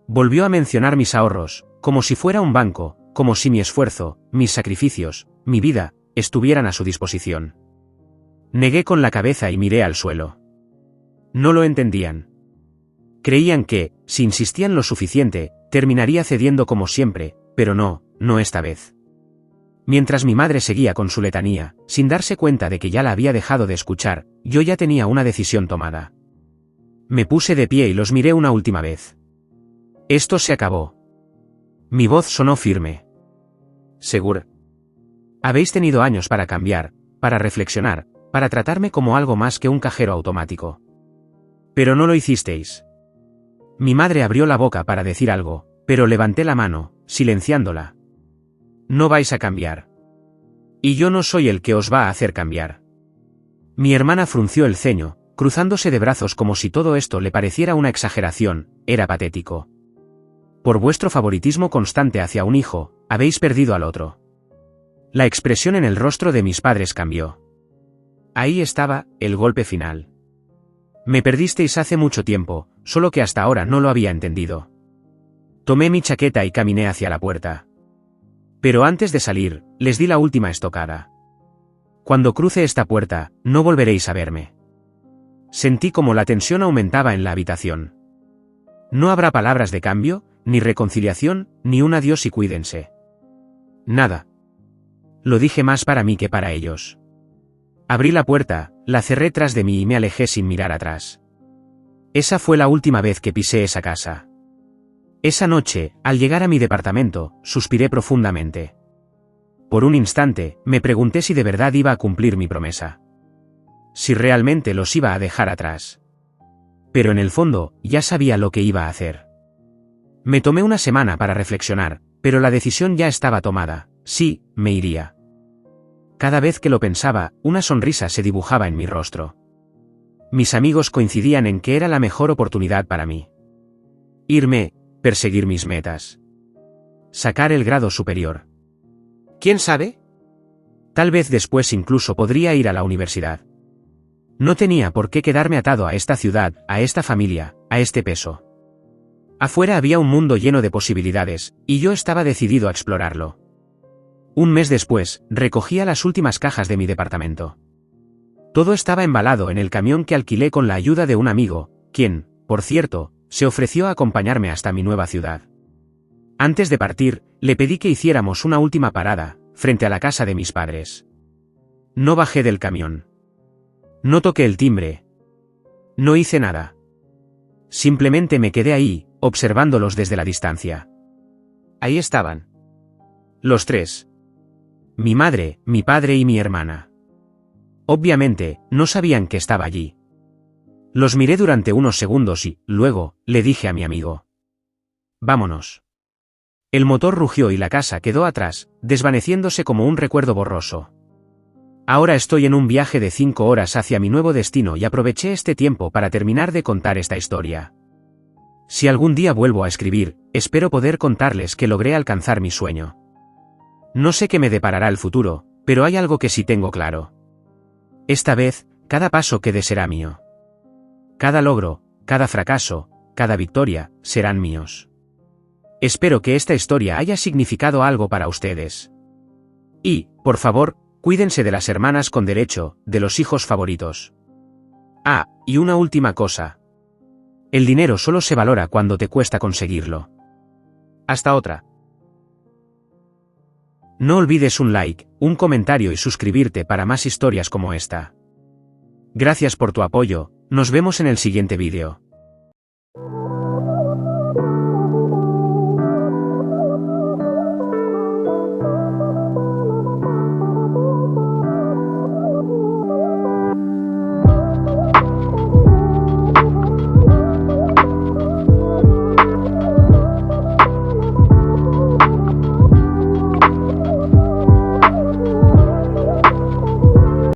Volvió a mencionar mis ahorros, como si fuera un banco, como si mi esfuerzo, mis sacrificios, mi vida, estuvieran a su disposición. Negué con la cabeza y miré al suelo. No lo entendían. Creían que, si insistían lo suficiente, terminaría cediendo como siempre, pero no esta vez. Mientras mi madre seguía con su letanía, sin darse cuenta de que ya la había dejado de escuchar, yo ya tenía una decisión tomada. Me puse de pie y los miré una última vez. Esto se acabó. Mi voz sonó firme. Seguro. Habéis tenido años para cambiar, para reflexionar, para tratarme como algo más que un cajero automático. Pero no lo hicisteis. Mi madre abrió la boca para decir algo, pero levanté la mano, silenciándola. No vais a cambiar. Y yo no soy el que os va a hacer cambiar. Mi hermana frunció el ceño, cruzándose de brazos como si todo esto le pareciera una exageración, era patético. Por vuestro favoritismo constante hacia un hijo, habéis perdido al otro. La expresión en el rostro de mis padres cambió. Ahí estaba, el golpe final. Me perdisteis hace mucho tiempo, solo que hasta ahora no lo había entendido. Tomé mi chaqueta y caminé hacia la puerta. Pero antes de salir, les di la última estocada. Cuando cruce esta puerta, no volveréis a verme. Sentí como la tensión aumentaba en la habitación. No habrá palabras de cambio, ni reconciliación, ni un adiós y cuídense. Nada. Lo dije más para mí que para ellos. Abrí la puerta, la cerré tras de mí y me alejé sin mirar atrás. Esa fue la última vez que pisé esa casa. Esa noche, al llegar a mi departamento, suspiré profundamente. Por un instante, me pregunté si de verdad iba a cumplir mi promesa. Si realmente los iba a dejar atrás. Pero en el fondo, ya sabía lo que iba a hacer. Me tomé una semana para reflexionar, pero la decisión ya estaba tomada, sí, me iría. Cada vez que lo pensaba, una sonrisa se dibujaba en mi rostro. Mis amigos coincidían en que era la mejor oportunidad para mí. Irme, perseguir mis metas. Sacar el grado superior. ¿Quién sabe? Tal vez después incluso podría ir a la universidad. No tenía por qué quedarme atado a esta ciudad, a esta familia, a este peso. Afuera había un mundo lleno de posibilidades, y yo estaba decidido a explorarlo. Un mes después, recogía las últimas cajas de mi departamento. Todo estaba embalado en el camión que alquilé con la ayuda de un amigo, quien, por cierto, se ofreció a acompañarme hasta mi nueva ciudad. Antes de partir, le pedí que hiciéramos una última parada, frente a la casa de mis padres. No bajé del camión. No toqué el timbre. No hice nada. Simplemente me quedé ahí, observándolos desde la distancia. Ahí estaban. Los tres. Mi madre, mi padre y mi hermana. Obviamente, no sabían que estaba allí. Los miré durante unos segundos y, luego, le dije a mi amigo: «Vámonos». El motor rugió y la casa quedó atrás, desvaneciéndose como un recuerdo borroso. Ahora estoy en un viaje de 5 horas hacia mi nuevo destino y aproveché este tiempo para terminar de contar esta historia. Si algún día vuelvo a escribir, espero poder contarles que logré alcanzar mi sueño. No sé qué me deparará el futuro, pero hay algo que sí tengo claro. Esta vez, cada paso que dé será mío. Cada logro, cada fracaso, cada victoria, serán míos. Espero que esta historia haya significado algo para ustedes. Y, por favor, cuídense de las hermanas con derecho, de los hijos favoritos. Ah, y una última cosa. El dinero solo se valora cuando te cuesta conseguirlo. Hasta otra. No olvides un like, un comentario y suscribirte para más historias como esta. Gracias por tu apoyo, nos vemos en el siguiente vídeo.